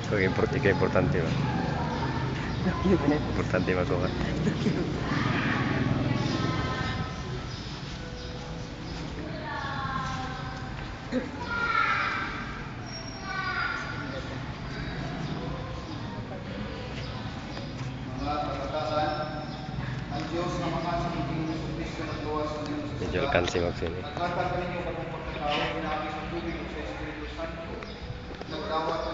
Kung importante ba? Importante makuha. Mga kabataan, ang Diyos na Ama sa Panginoon Jesucristo nagluwas ng Diyos sa Medyo kasalanan. alkansi magsini. Nagkatag ninyo katong pagkatao, ginamit sa tubig o sa Espiritu Santo, nagdawat